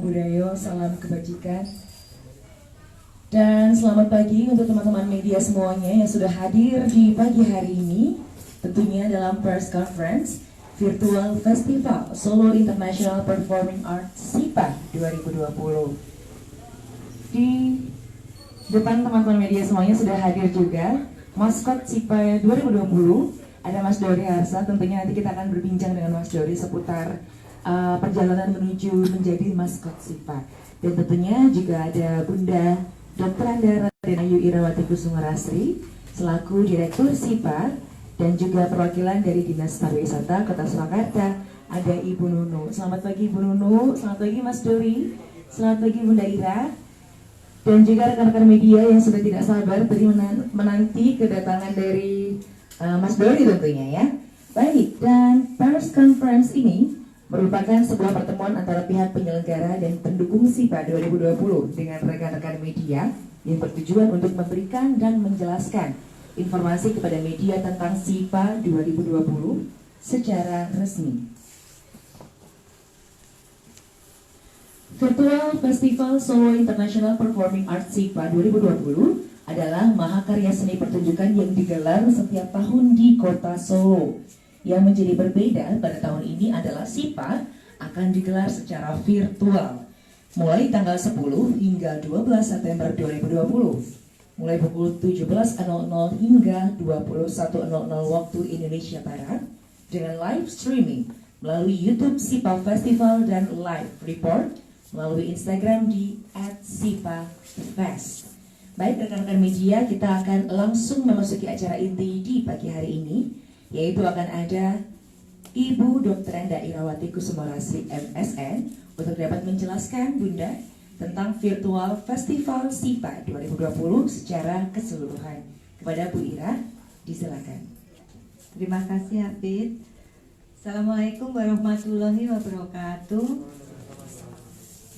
Budaya, salam kebajikan. Dan selamat pagi untuk teman-teman media semuanya yang sudah hadir di pagi hari ini, tentunya dalam press conference Virtual Festival Solo International Performing Arts SIPA 2020. Di depan teman-teman media semuanya sudah hadir juga maskot SIPA 2020, ada Mas Dori Harsa. Tentunya nanti kita akan berbincang dengan Mas Dori seputar perjalanan menuju menjadi maskot SIPA. Dan tentunya juga ada Bunda Dr. Andara Ayu Irawati Kusumarasri selaku Direktur SIPA, dan juga perwakilan dari Dinas Pariwisata Kota Surakarta, ada Ibu Nunu. Selamat pagi Ibu Nunu, selamat pagi Mas Dori, selamat pagi Bunda Ira, dan juga rekan-rekan media yang sudah tidak sabar tadi menanti kedatangan dari Mas Dori tentunya ya. Baik, dan press conference ini merupakan sebuah pertemuan antara pihak penyelenggara dan pendukung SIPA 2020 dengan rekan-rekan media yang bertujuan untuk memberikan dan menjelaskan informasi kepada media tentang SIPA 2020 secara resmi. Virtual Festival Solo International Performing Arts SIPA 2020 adalah mahakarya seni pertunjukan yang digelar setiap tahun di Kota Solo. Yang menjadi berbeda pada tahun ini adalah SIPA akan digelar secara virtual mulai tanggal 10 hingga 12 September 2020, mulai pukul 17.00 hingga 21.00 waktu Indonesia Barat, dengan live streaming melalui YouTube SIPA Festival dan live report melalui Instagram di @SIPAFest. Baik rekan-rekan media, kita akan langsung memasuki acara inti di pagi hari ini, yaitu akan ada Ibu Dr. Anda Irawati Kusumarasri MSN untuk dapat menjelaskan Bunda tentang Virtual Festival SIPA 2020 secara keseluruhan. Kepada Bu Ira, disilakan. Terima kasih Hafid. Assalamualaikum warahmatullahi wabarakatuh.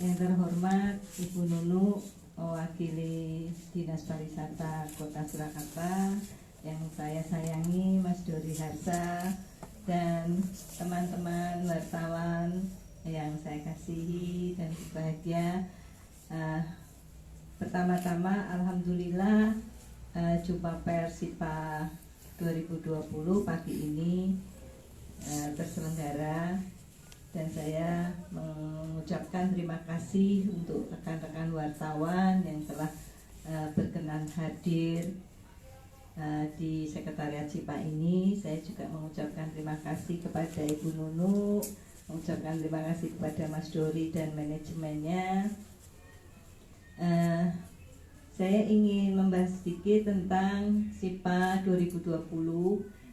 Yang terhormat Ibu Nunu, mewakili Dinas Pariwisata Kota Surakarta, yang saya sayangi Mas Dori Harsa, dan teman-teman wartawan yang saya kasihi dan berbahagia. Pertama-tama alhamdulillah jumpa pers SIPA 2020 pagi ini terselenggara, dan saya mengucapkan terima kasih untuk rekan-rekan wartawan yang telah berkenan hadir di Sekretariat SIPA ini. Saya juga mengucapkan terima kasih kepada Ibu Nunu, mengucapkan terima kasih kepada Mas Dori dan manajemennya. Saya ingin membahas sedikit tentang SIPA 2020.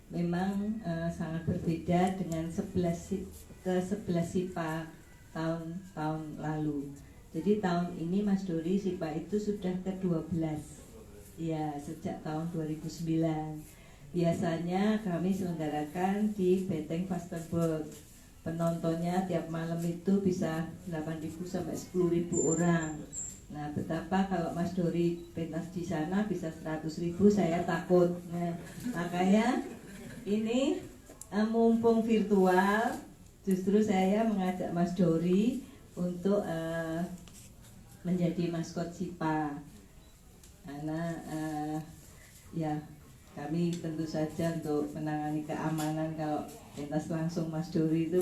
Memang sangat berbeda dengan 11 SIPA tahun lalu. Jadi tahun ini Mas Dori SIPA itu sudah ke-12. Ya, sejak tahun 2009. Biasanya kami selenggarakan di Beteng Vastenburg. Penontonnya tiap malam itu bisa 8.000 sampai 10.000 orang. Nah, betapa kalau Mas Dori pentas di sana bisa 100.000, saya takut. Nah, makanya ini mumpung virtual, justru saya mengajak Mas Dori untuk menjadi maskot SIPA. Karena ya kami tentu saja untuk menangani keamanan, kalau pentas langsung Mas Dori itu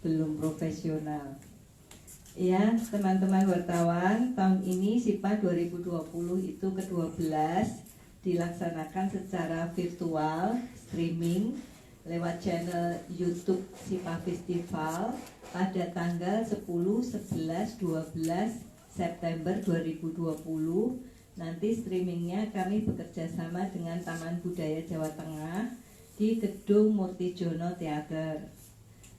belum profesional. Ya, teman-teman wartawan, tahun ini SIPA 2020 itu ke-12 dilaksanakan secara virtual streaming lewat channel YouTube SIPA Festival pada tanggal 10, 11, 12 September 2020. Nanti streamingnya kami bekerja sama dengan Taman Budaya Jawa Tengah di Gedung Murtijono Theater.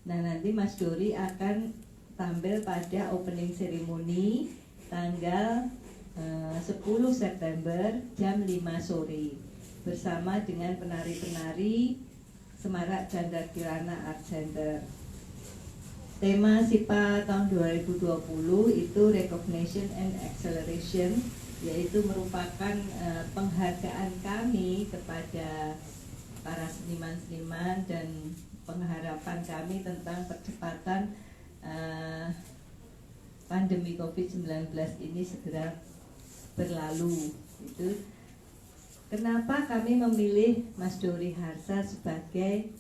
Nah, nanti Mas Dori akan tampil pada opening ceremony tanggal 10 September jam 5 sore bersama dengan penari-penari Semarak Chandra Kirana Art Center. Tema SIPA tahun 2020 itu Recognition and Acceleration, yaitu merupakan penghargaan kami kepada para seniman-seniman dan pengharapan kami tentang percepatan pandemi COVID-19 ini segera berlalu. Itu kenapa kami memilih Mas Dori Harsa sebagai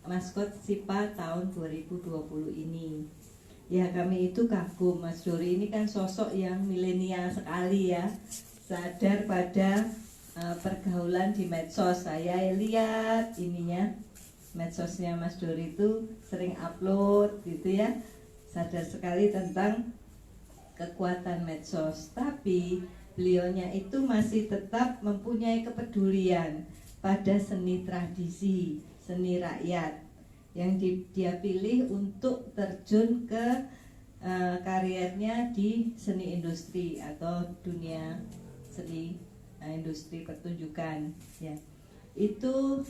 maskot SIPA tahun 2020 ini. Ya, kami itu kagum. Mas Dori ini kan sosok yang milenial sekali ya, sadar pada pergaulan di medsos. Saya lihat ininya, medsosnya Mas Dori itu sering upload gitu ya, sadar sekali tentang kekuatan medsos. Tapi beliaunya itu masih tetap mempunyai kepedulian pada seni tradisi, seni rakyat yang dia pilih untuk terjun ke karirnya di seni industri atau dunia seni industri pertunjukan ya. Itu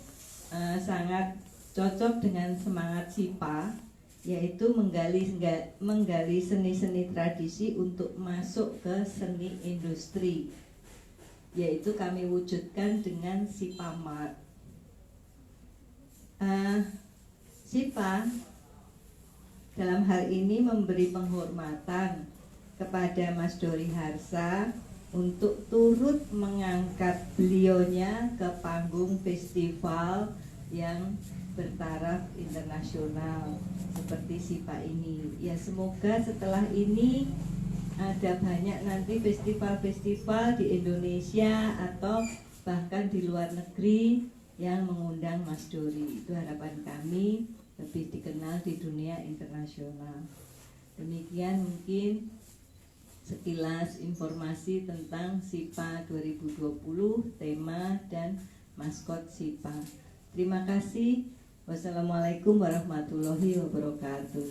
sangat cocok dengan semangat SIPA, yaitu menggali seni-seni tradisi untuk masuk ke seni industri, yaitu kami wujudkan dengan SIPA Mart. SIPA dalam hal ini memberi penghormatan kepada Mas Dori Harsa untuk turut mengangkat beliaunya ke panggung festival yang bertaraf internasional seperti SIPA ini. Ya, semoga setelah ini ada banyak nanti festival-festival di Indonesia atau bahkan di luar negeri yang mengundang Mas Dori. Itu harapan kami, lebih dikenal di dunia internasional. Demikian mungkin sekilas informasi tentang SIPA 2020, tema dan maskot SIPA. Terima kasih. Wassalamualaikum warahmatullahi wabarakatuh.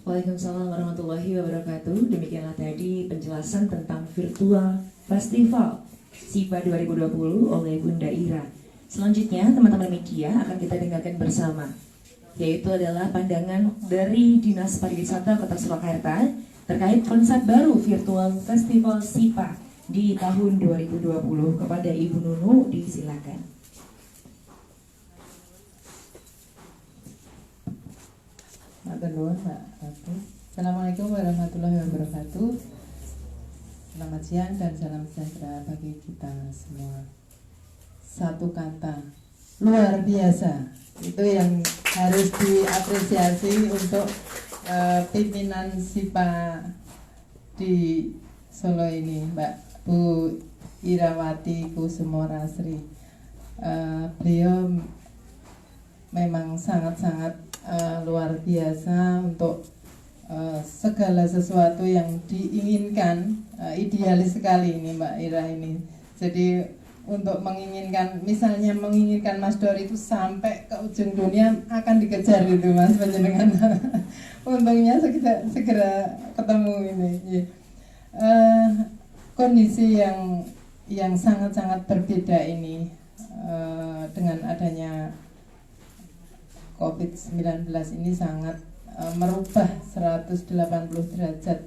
Waalaikumsalam warahmatullahi wabarakatuh. Demikianlah tadi penjelasan tentang virtual festival SIPA 2020 oleh Bunda Ira. Selanjutnya teman-teman media akan kita dengarkan bersama, yaitu adalah pandangan dari Dinas Pariwisata Kota Surakarta terkait konsep baru virtual festival SIPA di tahun 2020. Kepada Ibu Nunu disilakan. Assalamualaikum warahmatullahi wabarakatuh. Selamat siang dan salam sejahtera bagi kita semua. Satu kata, luar biasa. Itu yang harus diapresiasi untuk pimpinan SIPA di Solo ini, Mbak Bu Irawati Kusumorasri. Beliau memang sangat-sangat luar biasa untuk segala sesuatu yang diinginkan. Idealis sekali ini Mbak Ira ini. Jadi untuk menginginkan, misalnya menginginkan Mas Dori itu sampai ke ujung dunia akan dikejar itu Mas panjenengan. Untungnya segera ketemu ini. Kondisi yang sangat-sangat berbeda ini dengan adanya COVID-19 ini sangat merubah 180 derajat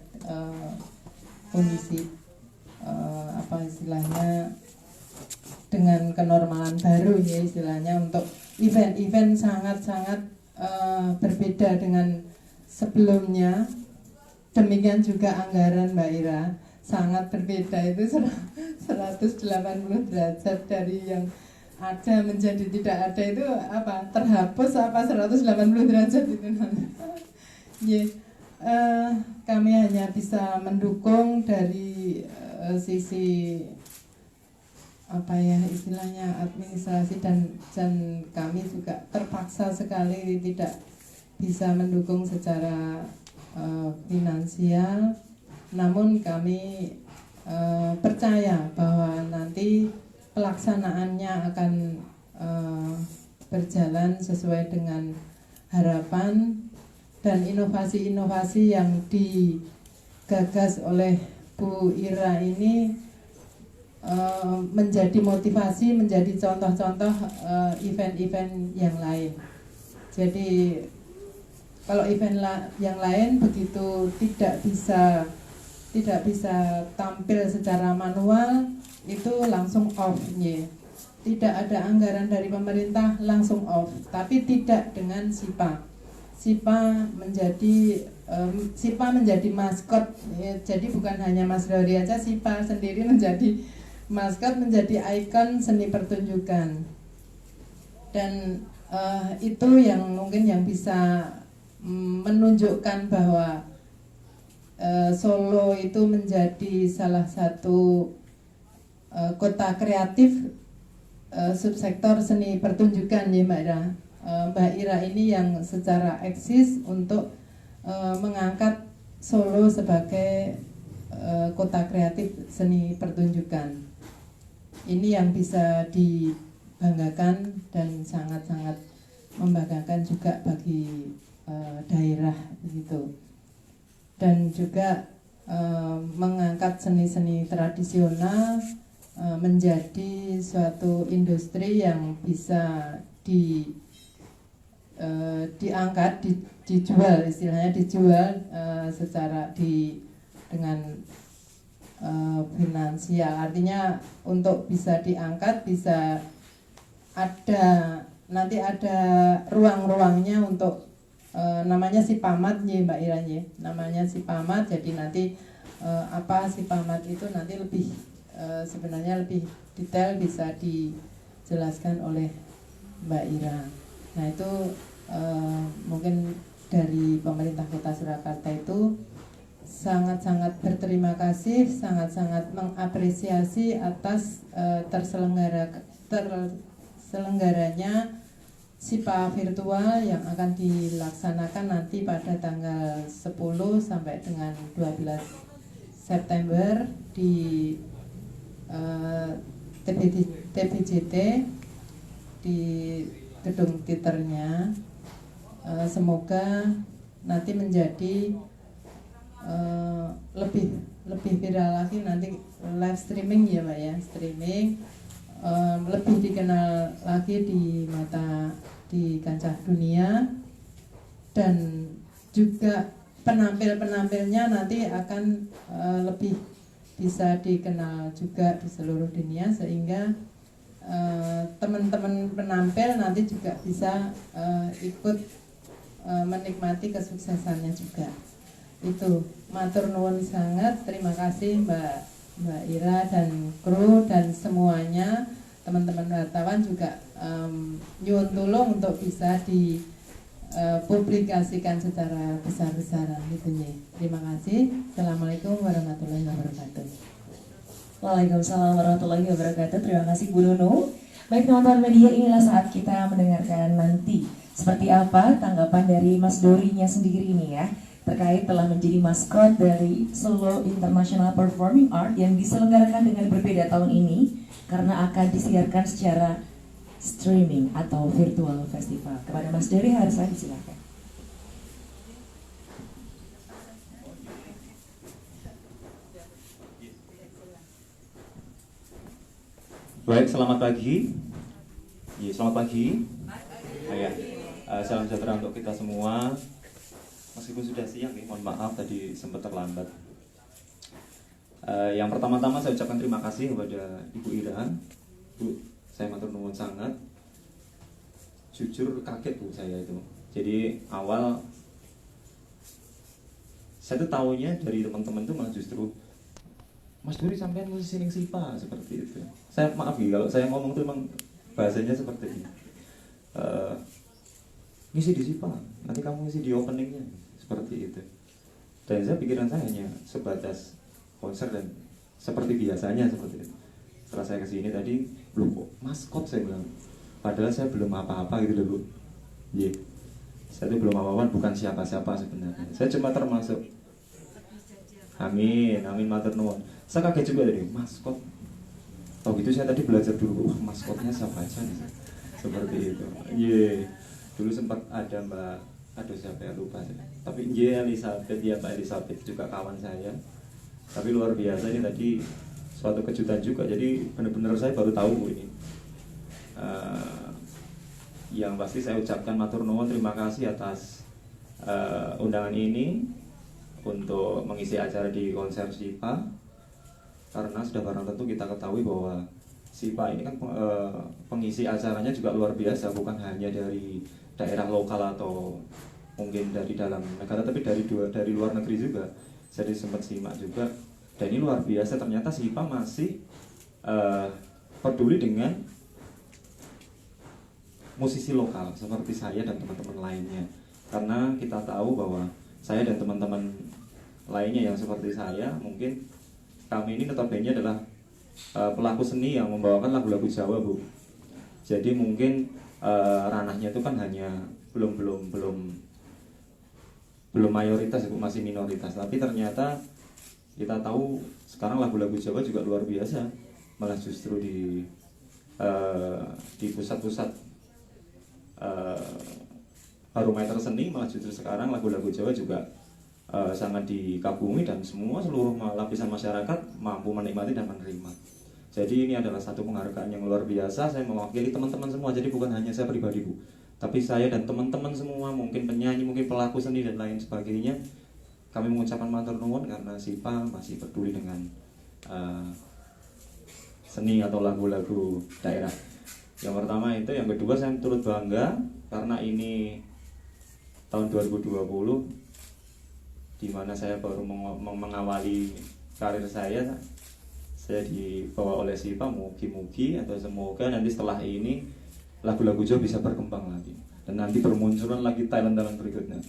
kondisi apa istilahnya, dengan kenormalan baru ya istilahnya. Untuk event-event sangat-sangat berbeda dengan sebelumnya. Demikian juga anggaran Mbak Ira sangat berbeda, itu 180 derajat dari yang ada menjadi tidak ada. Itu apa, terhapus apa 180 derajat itu kami hanya bisa mendukung dari sisi apa ya istilahnya administrasi, dan kami juga terpaksa sekali tidak bisa mendukung secara finansial. Namun kami percaya bahwa nanti pelaksanaannya akan berjalan sesuai dengan harapan, dan inovasi-inovasi yang digagas oleh Bu Ira ini menjadi motivasi, menjadi contoh-contoh event-event yang lain. Jadi kalau event yang lain begitu tidak bisa tampil secara manual, itu langsung off ya. Tidak ada anggaran dari pemerintah, langsung off. Tapi tidak dengan SIPA. SIPA menjadi SIPA menjadi maskot ya, jadi bukan hanya Mas Rory aja, SIPA sendiri menjadi maskot, menjadi ikon seni pertunjukan. Dan itu yang mungkin yang bisa menunjukkan bahwa Solo itu menjadi salah satu kota kreatif subsektor seni pertunjukan ya Mbak Ira. Mbak Ira ini yang secara eksis untuk mengangkat Solo sebagai kota kreatif seni pertunjukan. Ini yang bisa dibanggakan dan sangat-sangat membanggakan juga bagi daerah begitu. Dan juga mengangkat seni-seni tradisional menjadi suatu industri yang bisa diangkat, dijual, istilahnya dijual secara dengan finansial. Artinya untuk bisa diangkat, bisa nanti ada ruang-ruangnya untuk namanya SIPAMAT nih Mbak Ira nih. Namanya SIPAMAT, jadi nanti apa SIPAMAT itu nanti lebih sebenarnya lebih detail bisa dijelaskan oleh Mbak Ira. Nah itu mungkin dari pemerintah Kota Surakarta itu sangat-sangat berterima kasih, sangat-sangat mengapresiasi atas terselenggaranya SIPA virtual yang akan dilaksanakan nanti pada tanggal 10 sampai dengan 12 September di TBJT di gedung titernya. Semoga nanti menjadi lebih viral lagi, nanti live streaming ya Mbak ya, streaming lebih dikenal lagi di kancah dunia, dan juga penampilnya nanti akan lebih bisa dikenal juga di seluruh dunia, sehingga teman-teman penampil nanti juga bisa ikut menikmati kesuksesannya juga. Itu matur nuwun sangat, terima kasih Mbak Ira dan kru dan semuanya, teman-teman wartawan juga nyuwun tulung untuk bisa dipublikasikan secara besar-besaran gitu ya. Terima kasih. Assalamualaikum warahmatullahi wabarakatuh. Waalaikumsalam warahmatullahi wabarakatuh. Terima kasih Bu Nunu. Baik teman-teman media, inilah saat kita mendengarkan nanti seperti apa tanggapan dari Mas Dorinya sendiri ini ya, terkait telah menjadi maskot dari Solo International Performing Art yang diselenggarakan dengan berbeda tahun ini karena akan disiarkan secara streaming atau virtual festival. Kepada Mas Dori harus saya disilakan. Baik, selamat pagi. Selamat pagi. Salam sejahtera untuk kita semua. Meskipun sudah siang, mohon maaf tadi sempat terlambat. Yang pertama-tama saya ucapkan terima kasih kepada Ibu Ira. Bu, saya matur nuwun sangat. Jujur kaget Bu saya itu. Jadi awal saya tuh taunya dari teman-teman tuh malah justru Mas Duri sampean musisi ning SIPA seperti itu. Saya maaf ya kalau saya ngomong tuh memang bahasanya seperti ini. Ngisi di SIPA, nanti kamu ngisi di openingnya seperti itu. Dan saya pikiran saya hanya sebatas konser dan seperti biasanya seperti itu. Setelah saya kesini tadi, belum kok maskot saya bilang. Padahal saya belum apa-apa gitu loh Bu. Saya tuh belum apa-apa, bukan siapa-siapa sebenarnya. Saya cuma termasuk. Amin matur nuwun. Saya kaget juga tadi, maskot. Oh gitu, saya tadi belajar dulu, maskotnya siapa aja nih? Seperti itu. Dulu sempat ada siapa ya, lupa saya. Tapi Elizabeth, ya Mbak Elizabeth juga kawan saya. Tapi luar biasa ini tadi suatu kejutan juga. Jadi benar-benar saya baru tahu ini. Yang pasti saya ucapkan matur nuwun, terima kasih atas undangan ini untuk mengisi acara di konser SIPA. Karena sudah barang tentu kita ketahui bahwa SIPA ini kan pengisi acaranya juga luar biasa, bukan hanya dari daerah lokal atau mungkin dari dalam negara tapi dari luar negeri juga. Jadi sempat simak juga, dan ini luar biasa, ternyata SIPA masih peduli dengan musisi lokal seperti saya dan teman-teman lainnya. Karena kita tahu bahwa saya dan teman-teman lainnya yang seperti saya, mungkin kami ini notabene adalah pelaku seni yang membawakan lagu-lagu Jawa, Bu. Jadi mungkin ranahnya itu kan hanya belum mayoritas, Bu, masih minoritas. Tapi ternyata kita tahu sekarang lagu-lagu Jawa juga luar biasa, malah justru di pusat-pusat barometer seni, malah justru sekarang lagu-lagu Jawa juga sangat dikagumi dan seluruh lapisan masyarakat mampu menikmati dan menerima. Jadi ini adalah satu penghargaan yang luar biasa. Saya mewakili teman-teman semua, jadi bukan hanya saya pribadi, Bu, tapi saya dan teman-teman semua, mungkin penyanyi, mungkin pelaku seni dan lain sebagainya, kami mengucapkan matur nuwun karena SIPA masih peduli dengan seni atau lagu-lagu daerah. Yang pertama itu, yang kedua saya turut bangga karena ini tahun 2020 di mana saya baru mengawali karir saya dibawa oleh SIPA. Mugi-mugi atau semoga nanti setelah ini lagu-lagu Jawa bisa berkembang lagi dan nanti bermunculan lagi talent-talent berikutnya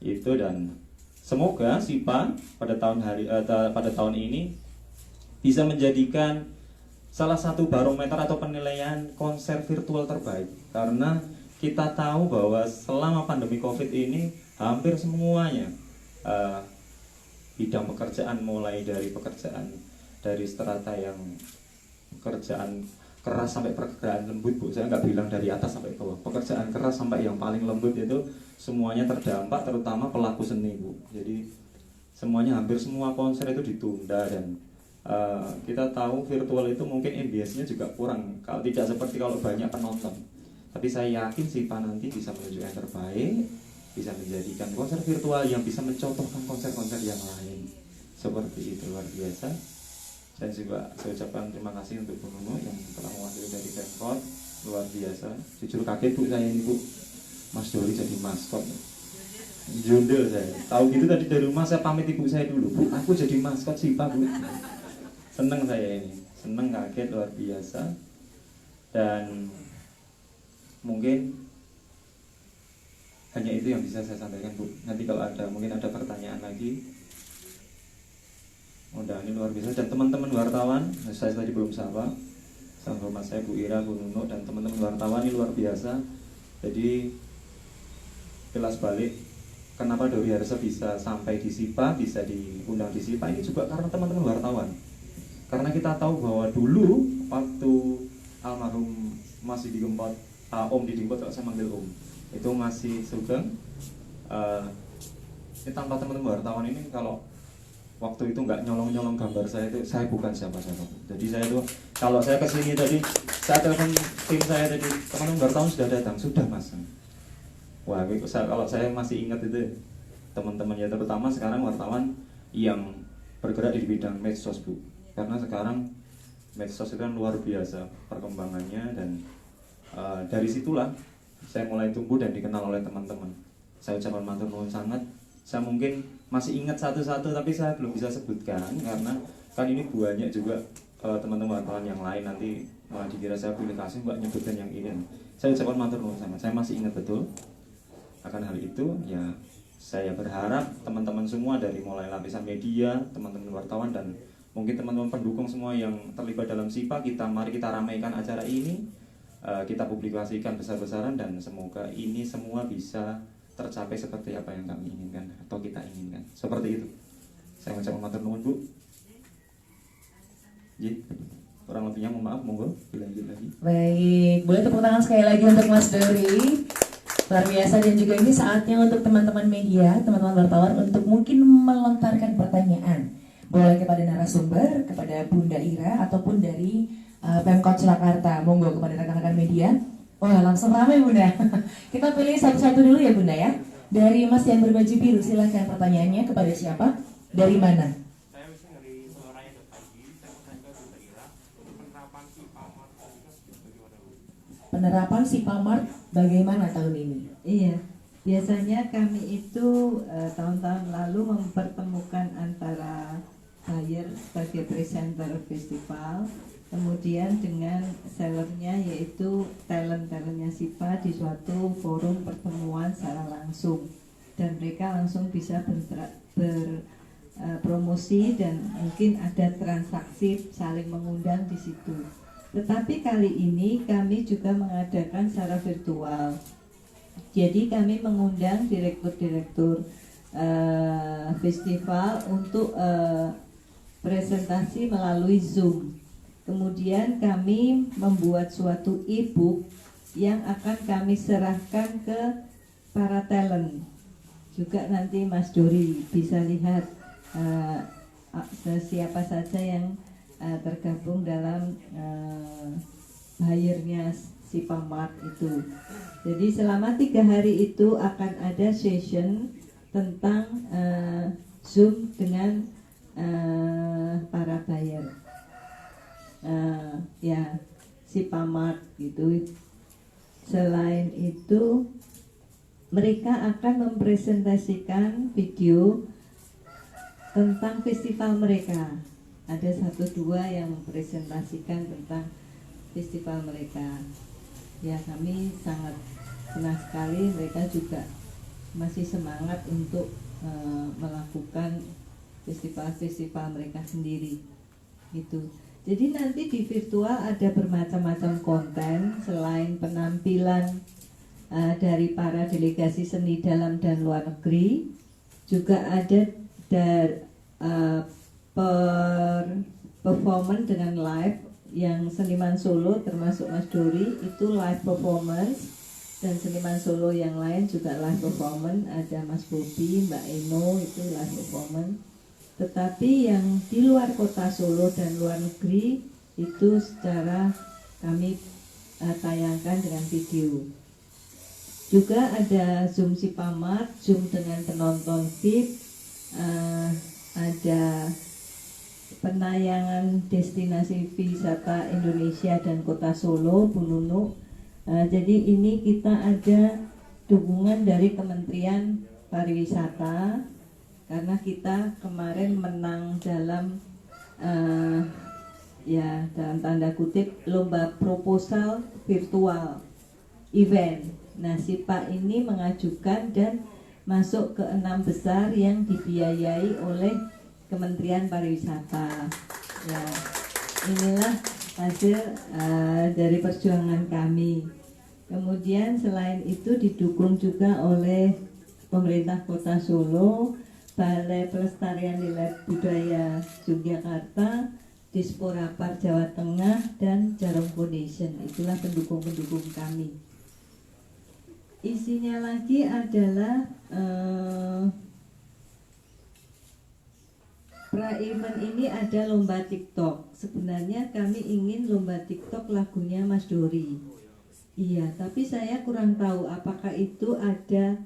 itu. Dan semoga SIPA pada tahun ini bisa menjadikan salah satu barometer atau penilaian konser virtual terbaik, karena kita tahu bahwa selama pandemi Covid ini hampir semuanya bidang pekerjaan, mulai dari pekerjaan dari strata yang pekerjaan keras sampai pekerjaan lembut, Bu. Saya nggak bilang dari atas sampai bawah, pekerjaan keras sampai yang paling lembut itu semuanya terdampak, terutama pelaku seni, Bu. Jadi semuanya, hampir semua konser itu ditunda. Dan kita tahu virtual itu mungkin ambience-nya juga kurang, kalau tidak seperti kalau banyak penonton. Tapi saya yakin SIPA nanti bisa menunjukkan yang terbaik, bisa menjadikan konser virtual yang bisa mencontohkan konser-konser yang lain. Seperti itu, luar biasa. Dan juga saya ucapkan terima kasih untuk Bu Nunu yang telah mewakili dari Pemkot, luar biasa. Jujur kaget, Bu, saya ini, Bu, Mas Doli jadi maskot. Jundel saya. Tahu gitu tadi dari rumah saya pamit ibu saya dulu, Bu, aku jadi maskot SIPA, Bu. Seneng saya ini, seneng, kaget, luar biasa. Dan mungkin hanya itu yang bisa saya sampaikan, Bu. Nanti kalau mungkin ada pertanyaan lagi, udah, ini luar biasa. Dan teman-teman wartawan, saya tadi belum sapa, sama hormat saya Bu Ira, Bu Nunu, dan teman-teman wartawan, ini luar biasa. Jadi kelas balik, kenapa Dori Harsa bisa sampai di SIPA, bisa diundang di SIPA, ini juga karena teman-teman wartawan. Karena kita tahu bahwa dulu waktu almarhum masih digempot, Om digempot, kalau saya manggil Om, itu masih Sugeng. Ini tanpa teman-teman wartawan ini, kalau waktu itu nggak nyolong-nyolong gambar saya itu, saya bukan siapa-siapa. Jadi saya itu, kalau saya kesini tadi, saya telepon tim saya tadi, teman-teman wartawan sudah datang, sudah Mas. Wah, kalau saya masih ingat itu teman-teman ya, terutama sekarang wartawan yang bergerak di bidang medsos, Bu. Karena sekarang medsos itu kan luar biasa perkembangannya, dan dari situlah saya mulai tumbuh dan dikenal oleh teman-teman. Saya ucapkan matur nuwun sangat. Saya mungkin masih ingat satu-satu, tapi saya belum bisa sebutkan karena kan ini banyak juga teman-teman wartawan yang lain, nanti malah dikira saya publikasi mbak nyebutkan yang ini. Saya ucapkan matur nuwun sangat. Saya masih ingat betul akan hal itu. Ya, saya berharap teman-teman semua dari mulai lapisan media, teman-teman wartawan, dan mungkin teman-teman pendukung semua yang terlibat dalam SIPA, mari kita ramaikan acara ini, kita publikasikan besar-besaran, dan semoga ini semua bisa tercapai seperti apa yang kami inginkan atau kita inginkan. Seperti itu. Saya mengucapkan matur nuwun, Bu. Kurang lebihnya mohon maaf, monggo dilanjut lagi. Baik, boleh tepuk tangan sekali lagi untuk Mas Dori. Luar biasa. Dan juga ini saatnya untuk teman-teman media, teman-teman wartawan untuk mungkin melontarkan pertanyaan. Boleh kepada narasumber, kepada Bunda Ira, ataupun dari Pemkot Surakarta. Monggo kepada rekan-rekan media. Wah, langsung ramai Bunda. Kita pilih satu-satu dulu ya Bunda ya. Dari Mas yang berbaju biru, silahkan pertanyaannya kepada siapa? Dari mana? Saya dari Seloraya Pagi. Saya bertanya ke Bunda Ira untuk penerapan SIPA Mart bagaimana, Bu? Penerapan SIPA Mart bagaimana tahun ini? Iya, Biasanya kami itu tahun-tahun lalu mempertemukan antara buyer sebagai presenter festival, kemudian dengan sellernya yaitu talent-talentnya SIPA di suatu forum pertemuan secara langsung, dan mereka langsung bisa berpromosi dan mungkin ada transaksi saling mengundang di situ. Tetapi kali ini kami juga mengadakan secara virtual. Jadi kami mengundang direktur-direktur festival untuk presentasi melalui Zoom. Kemudian kami membuat suatu e-book yang akan kami serahkan ke para talent. Juga nanti Mas Dori bisa lihat siapa saja yang tergabung dalam buyer-nya SIPA Mart itu. Jadi selama 3 hari itu akan ada session tentang Zoom dengan para buyer ya SIPA Mart gitu. Selain itu mereka akan mempresentasikan video tentang festival mereka. Ada 1-2 yang mempresentasikan tentang festival mereka. Ya, kami sangat senang sekali, mereka juga masih semangat untuk melakukan festival-festival mereka sendiri gitu. Jadi nanti di virtual ada bermacam-macam konten selain penampilan dari para delegasi seni dalam dan luar negeri, juga ada performance dengan live yang seniman solo termasuk Mas Dori itu live performance, dan seniman solo yang lain juga live performance, ada Mas Bobi, Mbak Eno itu live performance. Tetapi yang di luar kota Solo dan luar negeri itu secara kami tayangkan dengan video. Juga ada Zoom SIPA Mart, Zoom dengan penonton VIP, ada penayangan destinasi wisata Indonesia dan kota Solo, Bu Nunu. Jadi ini kita ada dukungan dari Kementerian Pariwisata karena kita kemarin menang dalam ya dalam tanda kutip lomba proposal virtual event. Nah, SIPA ini mengajukan dan masuk ke 6 besar yang dibiayai oleh Kementerian Pariwisata. Ya, inilah hasil dari perjuangan kami. Kemudian selain itu didukung juga oleh pemerintah Kota Solo, Balai Pelestarian Nilai Budaya Yogyakarta, Dispora Par Jawa Tengah, dan Jarum Foundation. Itulah pendukung-pendukung kami. Isinya lagi adalah pra-event ini ada lomba TikTok. Sebenarnya kami ingin lomba TikTok lagunya Mas Dori. Iya, tapi saya kurang tahu apakah itu ada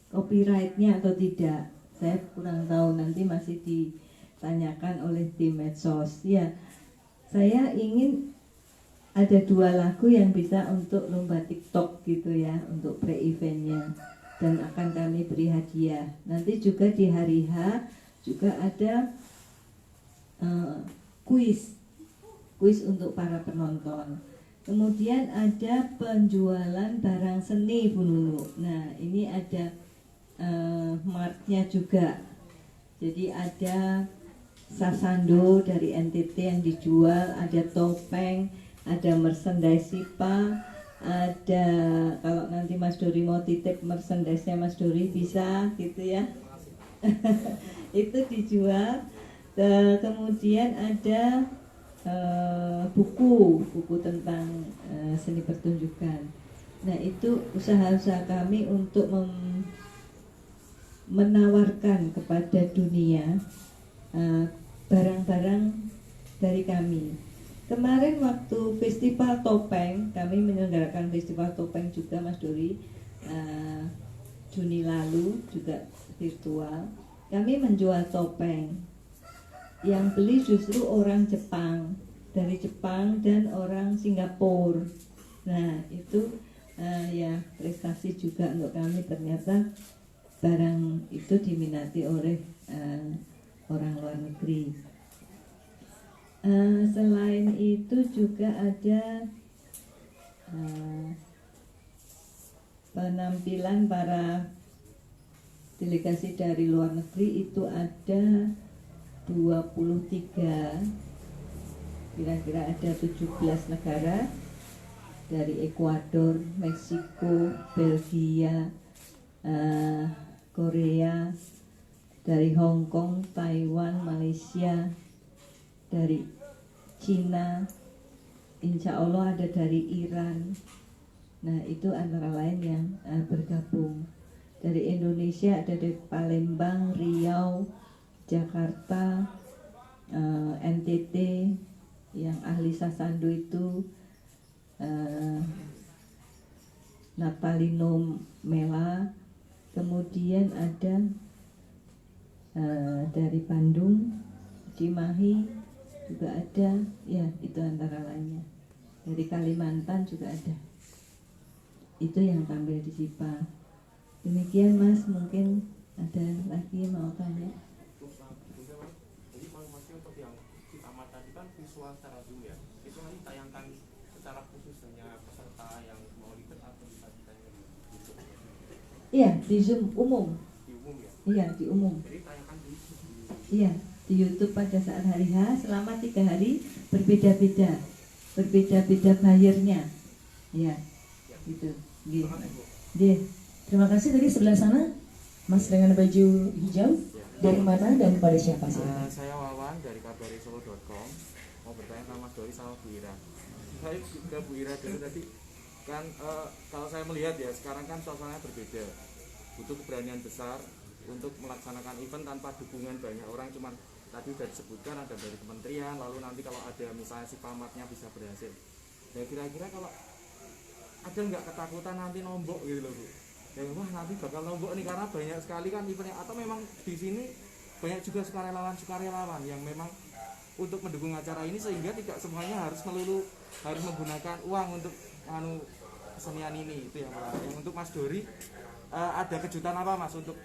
copyrightnya atau tidak. Saya kurang tahu, nanti masih ditanyakan oleh tim medsos. Ya, saya ingin ada 2 lagu yang bisa untuk lomba TikTok gitu ya, untuk pre-eventnya, dan akan kami beri hadiah. Nanti juga di hari H juga ada kuis untuk para penonton. Kemudian ada penjualan barang seni, Bu Nunu. Nah, ini ada martnya juga. Jadi ada sasando dari NTT yang dijual, ada topeng, ada merchandise SIPA, ada kalau nanti Mas Dori mau titip merchandise-nya Mas Dori bisa gitu ya. Itu dijual. Kemudian ada buku tentang seni pertunjukan. Nah, itu usaha-usaha kami untuk menawarkan kepada dunia barang-barang dari kami. Kemarin waktu festival topeng, kami menyelenggarakan festival topeng juga Mas Dori, Juni lalu juga virtual. Kami menjual topeng. Yang beli justru orang Jepang, dari Jepang dan orang Singapura. Nah, itu ya prestasi juga untuk kami, ternyata barang itu diminati oleh orang luar negeri. Selain itu juga ada penampilan para delegasi dari luar negeri, itu ada 23, kira-kira ada 17 negara, dari Ekuador, Meksiko, Belgia, Korea, dari Hong Kong, Taiwan, Malaysia, dari Cina, insya Allah ada dari Iran. Nah itu antara lain yang bergabung. Dari Indonesia ada dari Palembang, Riau, Jakarta, NTT, yang ahli sasando itu Natalino Mela. Kemudian ada dari Bandung, Cimahi juga ada, ya itu antara lainnya. Dari Kalimantan juga ada. Itu yang tampil di SIPA. Demikian Mas, mungkin ada lagi yang mau tanya. Jadi masih untuk yang kita tadi kan visual secara Zoom ya, itu nanti tayangkan secara khusus hanya peserta yang mau ikut atau bisa ditayangkan di YouTube? Iya, di Zoom umum. Di umum ya? Iya, di umum. Jadi tayangkan di Iya, di YouTube pada saat hari H selama 3 hari, berbeda-beda bayarnya. Iya, gitu. Gitu. Dia. Terima kasih. Tadi sebelah sana Mas dengan baju hijau, dari mana dan pada siapa sih? Saya Wawan dari kabarisolo.com. Mau bertanya sama Mas Dori sama Bu Ira. Saya ke Bu Ira dulu tadi. Kan kalau saya melihat ya, sekarang kan suasananya berbeda. Butuh keberanian besar untuk melaksanakan event tanpa dukungan banyak orang. Cuman tadi sudah disebutkan ada dari kementerian, lalu nanti kalau ada misalnya si pamatnya bisa berhasil. Ya kira-kira kalau ada nggak ketakutan nanti nombok gitu loh Bu? Ya wah nanti bakal nombok nih, karena banyak sekali kan eventnya, atau memang di sini banyak juga sukarelawan yang memang untuk mendukung acara ini, sehingga tidak semuanya harus menggunakan uang untuk kesenian ini. Itu yang untuk Mas Dori, ada kejutan apa Mas untuk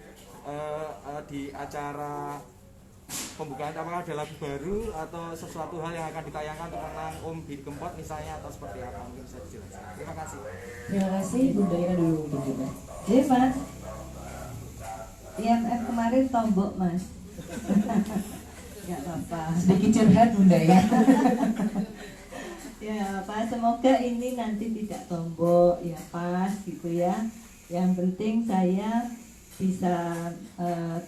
di acara pembukaan, apakah ada lagu baru atau sesuatu hal yang akan ditayangkan tentang Om Bid Kempot misalnya, atau seperti apa, mungkin bisa dijelaskan. Terima kasih. Terima kasih. Bunda Ira dulu mungkin juga. Jadi Mas, IMF kemarin tombok Mas. Gak apa-apa. Sedikit curhat Bunda ya. Ya Pak, semoga ini nanti tidak tombok, ya pas gitu ya. Yang penting saya bisa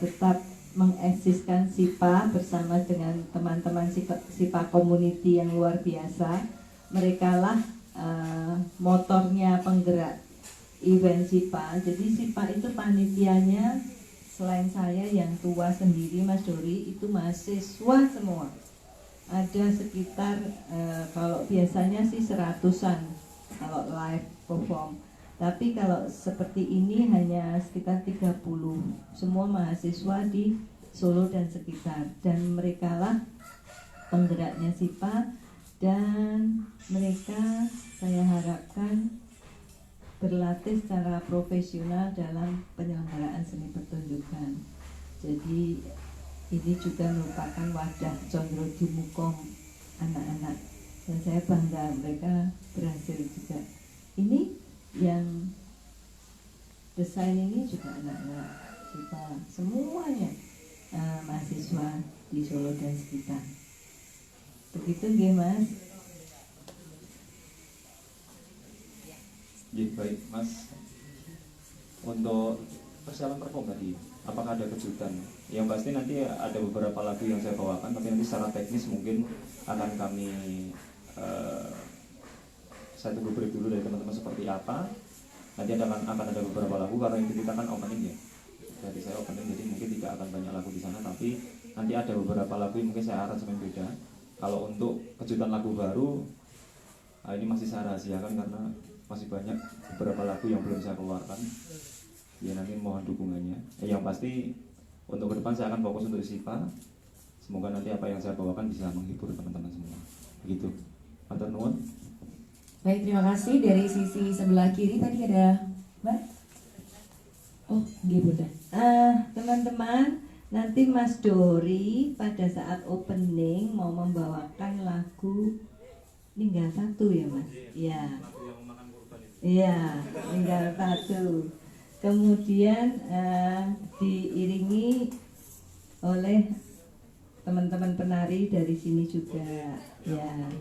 tetap mengeksiskan SIPA bersama dengan teman-teman SIPA community yang luar biasa. Mereka lah motornya penggerak event SIPA. Jadi SIPA itu panitianya selain saya yang tua sendiri, Mas Dori, itu mahasiswa semua. Ada sekitar kalau biasanya sih 100-an kalau live perform. Tapi kalau seperti ini hanya sekitar 30. Semua mahasiswa di Solo dan sekitar, dan mereka lah penggeraknya SIPA, dan mereka saya harapkan berlatih secara profesional dalam penyelenggaraan seni pertunjukan. Jadi ini juga merupakan wadah Condro Dumukom anak-anak, dan saya bangga mereka berhasil juga. Ini yang desain ini juga anak-anak SIPA semuanya, mahasiswa di Solo dan sekitar. Begitu nggih Mas? Ya, baik Mas. Untuk persiapan perform tadi, apakah ada kejutan? Yang pasti nanti ada beberapa lagu yang saya bawakan, tapi nanti secara teknis mungkin akan kami saya tunggu break dulu dari teman-teman seperti apa. Nanti akan ada beberapa lagu, karena itu kita kan opening ya. Jadi saya opening, jadi mungkin tidak akan banyak lagu di sana, tapi nanti ada beberapa lagu yang mungkin saya aransemen beda. Kalau untuk kejutan lagu baru, ini masih saya rahasiakan karena masih banyak beberapa lagu yang belum saya keluarkan. Ya nanti mohon dukungannya. Yang pasti untuk ke depan saya akan fokus untuk SIPA. Semoga nanti apa yang saya bawakan bisa menghibur teman-teman semua. Begitu. Matur nuwun. Baik, terima kasih. Dari sisi sebelah kiri tadi ada Mbak. Oh, nggih Bunda. Teman-teman, nanti Mas Dori pada saat opening mau membawakan lagu Ninggal Satu ya Mas? Iya. lagu yang makan korban itu. Iya, Ninggal Satu. Kemudian diiringi oleh teman-teman penari dari sini juga, ya.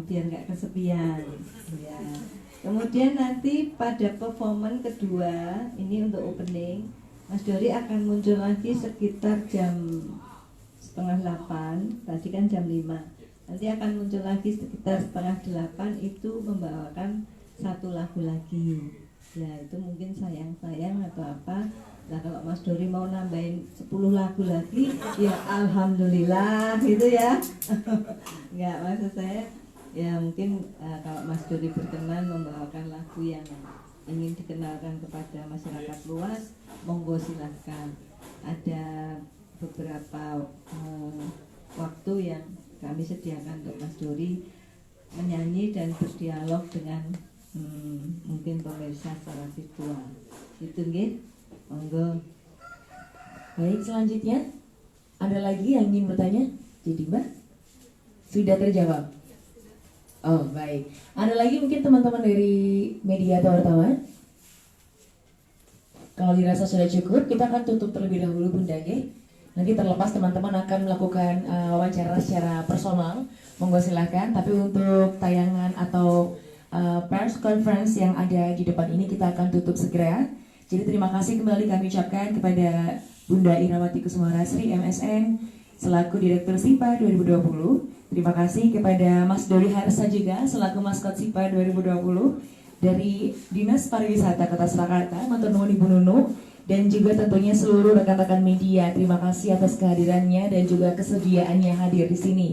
Biar nggak kesepian, ya. Kemudian nanti pada performance kedua ini untuk opening, Mas Dori akan muncul lagi sekitar jam 7:30, tadi kan jam 5. Nanti akan muncul lagi sekitar 7:30 itu membawakan satu lagu lagi. Ya itu mungkin sayang-sayang atau apa. Nah kalau Mas Dori mau nambahin 10 lagu lagi, ya alhamdulillah gitu ya. Enggak, maksud saya ya mungkin kalau Mas Dori berkenan membawakan lagu yang ingin dikenalkan kepada masyarakat luas, monggo silahkan. Ada beberapa waktu yang kami sediakan untuk Mas Dori menyanyi dan berdialog dengan mungkin pemirsa secara virtual. Itu nggih, monggo. Baik, selanjutnya ada lagi yang ingin bertanya? Jadi Mbak sudah terjawab. Oh baik. Ada lagi mungkin teman-teman dari media atau wartawan? Kalau dirasa sudah cukup, kita akan tutup terlebih dahulu Bunda G. Nanti terlepas teman-teman akan melakukan wawancara secara personal. Monggo silahkan. Tapi untuk tayangan atau press conference yang ada di depan ini kita akan tutup segera. Jadi terima kasih kembali kami ucapkan kepada Bunda Irawati Kusumarasri MSN selaku Direktur SIPA 2020. Terima kasih kepada Mas Dori Harsa juga selaku Maskot SIPA 2020 dari Dinas Pariwisata Kota Surakarta, Matur nuwun Ibu Nunu, dan juga tentunya seluruh rekan-rekan media. Terima kasih atas kehadirannya dan juga kesediaannya hadir di sini.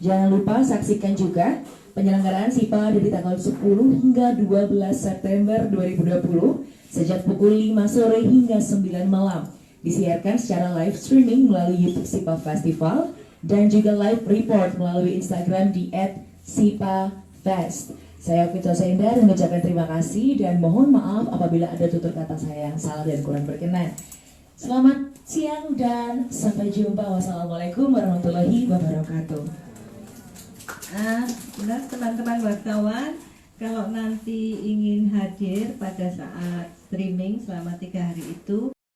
Jangan lupa saksikan juga penyelenggaraan SIPA dari tanggal 10 hingga 12 September 2020 sejak pukul 5 sore hingga 9 malam. Disiarkan secara live streaming melalui YouTube SIPA Festival dan juga live report melalui Instagram di @sipafest. Saya Fitro Sendar mengucapkan terima kasih dan mohon maaf apabila ada tutur kata saya yang salah dan kurang berkenan. Selamat siang dan sampai jumpa. Wassalamualaikum warahmatullahi wabarakatuh. Benar teman-teman wartawan, kalau nanti ingin hadir pada saat streaming selama 3 hari itu